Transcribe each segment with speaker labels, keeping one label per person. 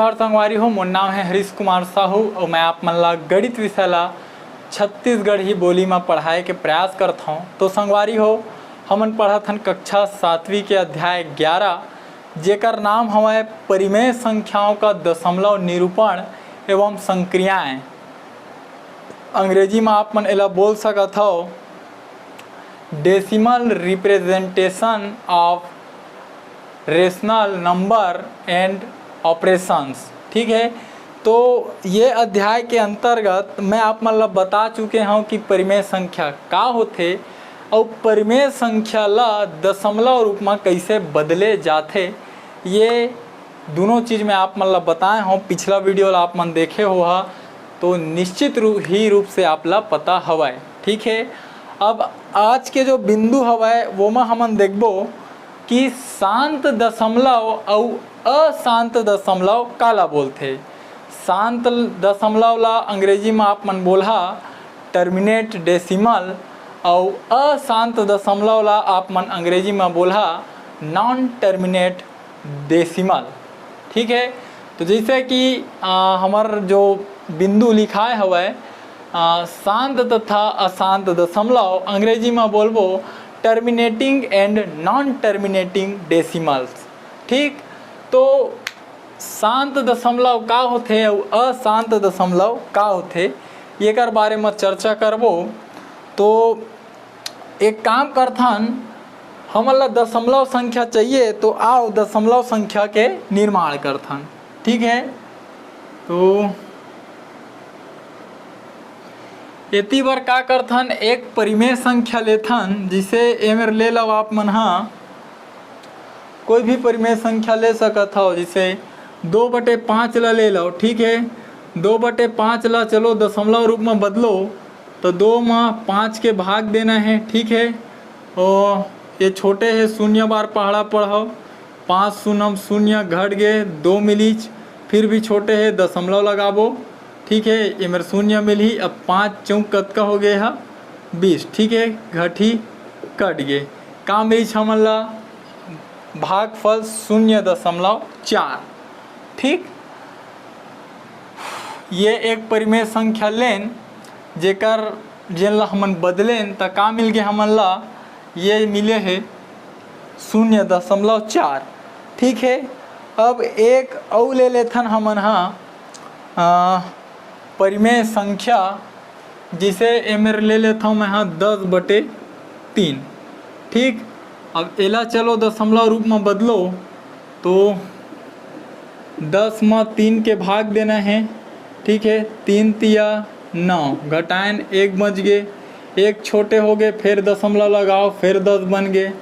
Speaker 1: जोहार संगवारी हो। मोर नाम है हरीश कुमार साहू और मैं आप मन ला गणित विषय ला छत्तीसगढ़ी बोली में पढ़ाए के प्रयास करता हूँ। तो संगवारी हो, हमन पढ़त हन कक्षा 7वीं के अध्याय 11 जेकर नाम हमारे परिमेय संख्याओं का दशमलव निरूपण एवं संक्रियाएं। अंग्रेजी में आप मन एला बोल सकत हो decimal representation of rational number and operations. ठीक है, तो ये अध्याय के अंतर्गत मैं आप मन ला बता चुके हूँ कि परिमेय संख्या का होथे और परिमेय संख्या ला दशमलव रूप में कैसे बदले जाते। ये दोनों चीज़ मैं आप मन ला बताए हूँ। पिछला वीडियो ला आप मन देखे हो तो निश्चित रूप से आप ला पता हवाए। ठीक है, अब आज के जो बिंदु हवाए वो में हमन देखबो कि शांत दशमलव और अशांत दशमलव काला बोलते। शांत दशमलव ला अंग्रेजी में आप मन बोलहा टर्मिनेट डेसिमल और अशांत दशमलव ला आप मन अंग्रेजी में बोलहा नॉन टर्मिनेट डेसिमल। ठीक है, तो जैसे कि हमार जो बिंदु लिखाए हवे शांत तथा अशांत दशमलव अंग्रेजी में बोलबो terminating and non terminating decimals. ठीक, तो शांत दशमलव का होथे और अशांत दशमलव का होथे एकर बारे में चर्चा करबो। तो एक काम करथन, हमन ला दशमलव संख्या चाहिए तो आओ दशमलव संख्या के निर्माण करथन। ठीक है, तो एती बार का करथन, एक परिमेय संख्या लेथन जिसे एमेर ले लो आप मन कोई भी परिमेय संख्या ले सकत हो। जिसे 2/5 ला ले लो। ठीक है, 2/5 ला चलो दशमलव रूप में बदलो तो 2 में 5 के भाग देना है। ठीक है, और ये छोटे है 0 बार पहाड़ा पढ़ाओ 5 शून्य 0 घट गए 2 मिलीच, फिर भी छोटे है दशमलव लगाबो। ठीक है, ये मेरे 0 मिली। अब 5 चौक कतका हो गए है 20। ठीक है, घटी कट गए का मिली हमन ला भागफल 0.4। ठीक, ये एक परिमेय संख्या लेन जेकर जेन ला हमन बदलेन त का मिल गए हमन ला, ये मिले है 0.4। ठीक है, अब एक और ले लेथन हमन परिमेय संख्या जिसे एमेर ले लेता हूँ मैं 10/3। ठीक, अब एला चलो दशमलव रूप में बदलो तो 10 में 3 के भाग देना है। ठीक है, 3 तिया 9 घटाएन 1 बच गए, 1 छोटे हो गए, फिर दशमलव लगाओ फिर 10 बन गए,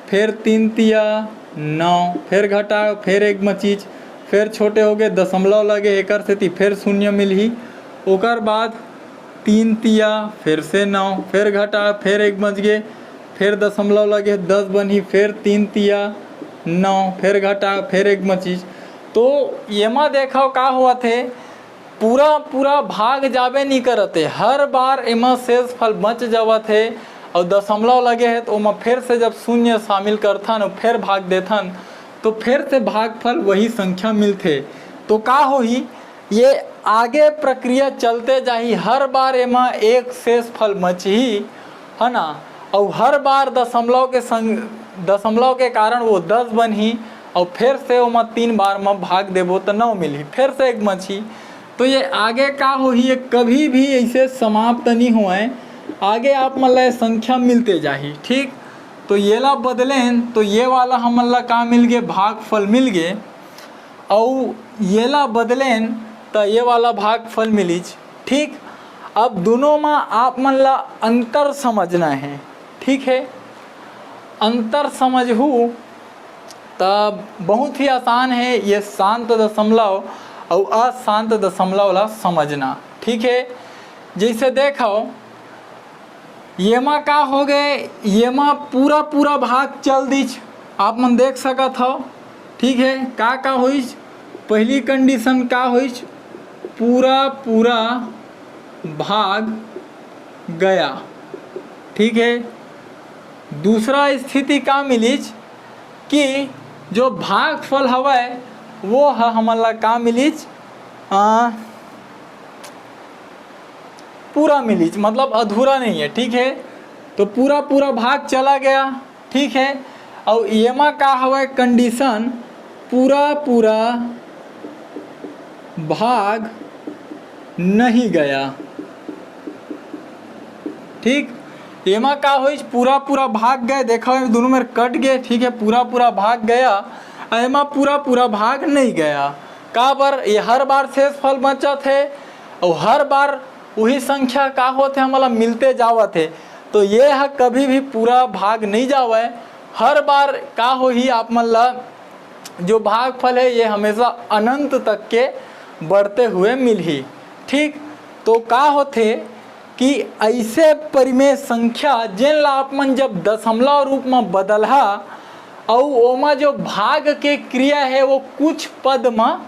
Speaker 1: फिर 3 तिया 9 फिर घटाओ फिर 1 बचीच, फिर छोटे हो गए दशमलव लगे एकर से फिर 0 मिलही। ओकर बाद 3 तिया फिर से 9 फिर घटा फिर 1 बच गए, फिर दशमलव लगे 10 बनी, फिर 3 तिया 9 फिर घटा फिर 1 बचीच। तो ये में देखो का हुआ थे, पूरा भाग जाबे नहीं करते, हर बार एमा शेष फल बच जावत है और दशमलव लगे है तो ओमा फिर से जब 0 शामिल करथन और फिर भाग देथन तो फिर से भागफल वही संख्या मिलते। तो का होही, ये आगे प्रक्रिया चलते जाही, हर बार एमा एक शेष फल बचही है ना, और हर बार दशमलव के कारण वो 10 बनही और फिर से ओमा 3 बार में भाग देबो तो 9 मिली, फिर से 1 बची। तो ये आगे का होही, ये कभी भी ऐसे समाप्त नहीं हुए, आगे आप मन ला संख्या मिलते जाही। ठीक, तो ये ला बदलें तो ये वाला हमन ला का मिल गए भागफल मिल गए, और ये ला बदलें तो ये वाला भागफल मिलीच। ठीक, अब दोनों में आप मन ला अंतर समझना है। ठीक है, अंतर समझू तब बहुत ही आसान है ये शांत दशमलव और अशांत दशमलव ला समझना। ठीक है, जैसे देखो ये में का हो गए, ये में पूरा भाग चल दीच आप मन देख सकत हो। ठीक है, का हुई पहली कंडीशन का हुई, पूरा भाग गया। ठीक है, दूसरा स्थिति का मिलीच कि जो भागफल हवे वो है हमला का मिलीज पूरा मिलीज, मतलब अधूरा नहीं है। ठीक है, तो पूरा पूरा भाग चला गया। ठीक है, और एमा का हवा कंडीशन पूरा पूरा भाग नहीं गया। ठीक, एमा का हो पूरा पूरा भाग गए, देखो दोनों में कट गए। ठीक है, पूरा पूरा भाग गया, एमा पूरा पूरा भाग नहीं गया। का बार ये हर बार शेष फल बचा थे और हर बार वही संख्या का होते हमारा मिलते जावत है। तो ये है कभी भी पूरा भाग नहीं जावे, हर बार का हो ही आप मतलब जो भागफल है ये हमेशा अनंत तक के बढ़ते हुए मिल ही। ठीक, तो का होते कि ऐसे परिमेय संख्या जिन ला आप मन जब दशमलव रूप में बदलहा और ओमा जो भाग के क्रिया है वो कुछ पद में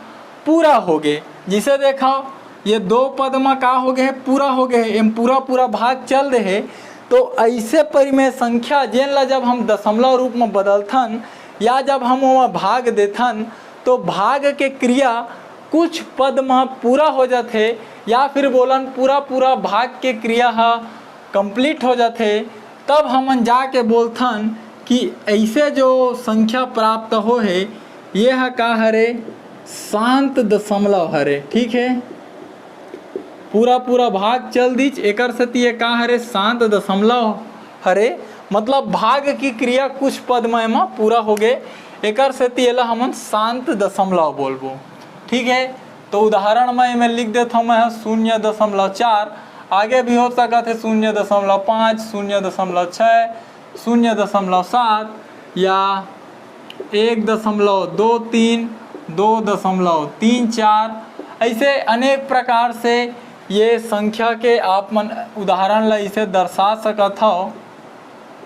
Speaker 1: पूरा हो गए। जिसे देखा ये 2 पद में का हो गए पूरा हो गए, एम पूरा पूरा भाग चल रहे। तो ऐसे परिमेय संख्या जिन ला जब हम दशमलव रूप में बदलथन या जब हम वहाँ भाग देथन तो भाग के क्रिया कुछ पद में पूरा हो जाते, या फिर बोलन पूरा पूरा भाग के क्रिया हा कंप्लीट हो जाते। तब हम जाके बोलथन कि ऐसे जो संख्या प्राप्त हो है ये है का हरे शांत दशमलव हरे। ठीक है, पूरा पूरा भाग चल दीच एकर सती ये का हरे शांत दशमलव हरे, मतलब भाग की क्रिया कुछ पद में पूरा हो गए, एकर सती एला हमन शांत दशमलव बोलबो। ठीक है, तो उदाहरण में लिख देता हूँ मैं 0.4, आगे भी हो सकता है 0.5, 0.6, 0.7 या 1.23, 2.34, ऐसे अनेक प्रकार से ये संख्या के आप मन उदाहरण ला इसे दर्शा सकत हो।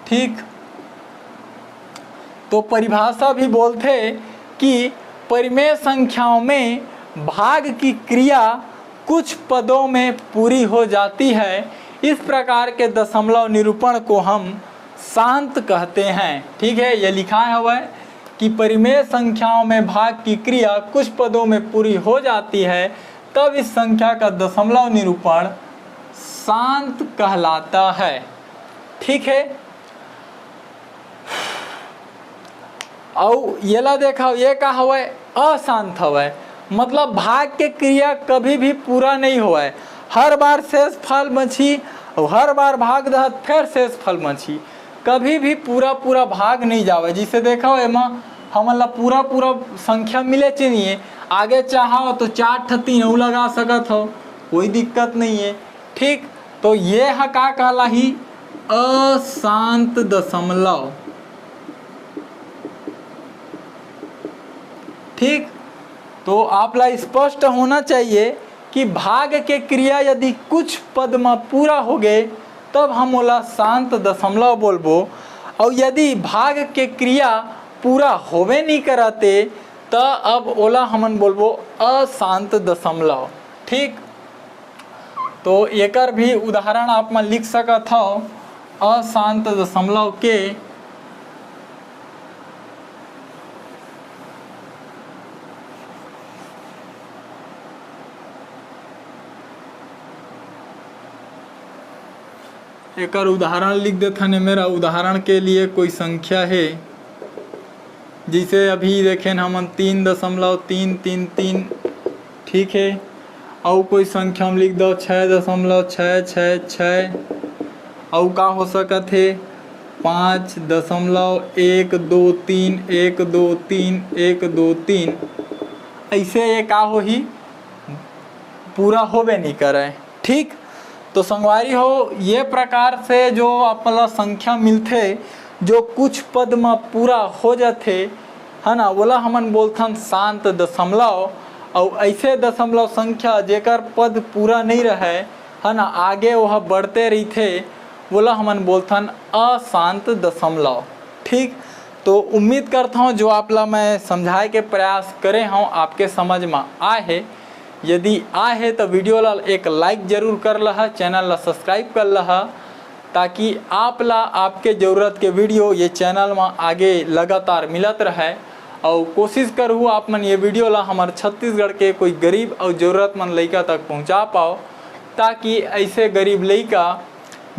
Speaker 1: ठीक, तो परिभाषा भी बोलते कि परिमेय संख्याओं में भाग की क्रिया कुछ पदों में पूरी हो जाती है। इस प्रकार के दशमलव निरूपण को हम शांत कहते हैं। ठीक है, ये लिखा है हुआ है कि परिमेय संख्याओं में भाग की क्रिया कुछ पदों में पूरी हो जाती है, तब इस संख्या का दशमलव निरूपण शांत कहलाता है। ठीक है, और ये ला देखा ये का हवा अशांत हवा, मतलब भाग के क्रिया कभी भी पूरा नहीं हुआ है, हर बार शेष फल बची और हर बार भाग दहत फिर शेष फल बची, कभी भी पूरा पूरा भाग नहीं जावे। जिसे देखा हो एमा हमला पूरा पूरा संख्या मिले चाहिए, आगे चाहो तो 4 3 लगा सकत हो, कोई दिक्कत नहीं है। ठीक, तो ये है का कहला ही अशांत दशमलव। ठीक, तो आप ला स्पष्ट होना चाहिए कि भाग के क्रिया यदि कुछ पद में पूरा हो गए तब हम ओला शांत दशमलव बोलबो, और यदि भाग के क्रिया पूरा होवे नहीं कराते तो अब ओला हमन बोलबो अशांत दशमलव। ठीक, तो एकर भी उदाहरण आप मन लिख सकत हो अशांत दशमलव के। एक उदाहरण लिख देता है। मेरा उदाहरण के लिए कोई संख्या है, जिसे अभी देखें हम 3.333। ठीक है, और कोई संख्या हम लिख दो 6.666, और का हो सकत है 5.123 ऐसे ये का हो ही पूरा होबे नहीं करे। ठीक, तो संगवारी हो ये प्रकार से जो अपना संख्या मिलते जो कुछ पद में पूरा हो जाते है ना, बोला हमन बोलथन शांत दशमलव। और ऐसे दशमलव संख्या जेकर पद पूरा नहीं रहे है ना, आगे वह बढ़ते रही थे, बोला हमन बोलथन अशांत दशमलव। ठीक, तो उम्मीद करता हूँ जो आप ला मैं समझाए के प्रयास करे हूँ आपके समझ में आए है। यदि आए है तो वीडियो ला एक लाइक जरूर कर लहा, चैनल ला सब्सक्राइब कर लहा, ताकि आप ला आपके ज़रूरत के वीडियो ये चैनल में आगे लगातार मिलत रहे। और कोशिश करूँ आप मन ये वीडियो ला हमारे छत्तीसगढ़ के कोई गरीब और ज़रूरतमंद लड़का तक पहुँचा पाओ, ताकि ऐसे गरीब लड़का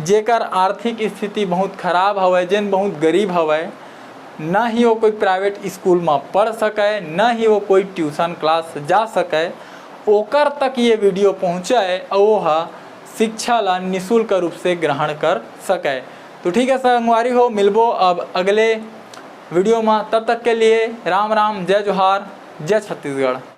Speaker 1: जेकर आर्थिक स्थिति बहुत खराब हवै, जेन बहुत गरीब हवै, ना ही वो कोई प्राइवेट स्कूल में पढ़ सके, ना ही वो कोई ट्यूशन क्लास जा सके, ओकर तक ये वीडियो पहुँचाए और वो शिक्षा ला निःशुल्क रूप से ग्रहण कर सके। तो ठीक है संगवारी हो, मिलबो अब अगले वीडियो में, तब तक के लिए राम राम, जय जोहार, जय छत्तीसगढ़।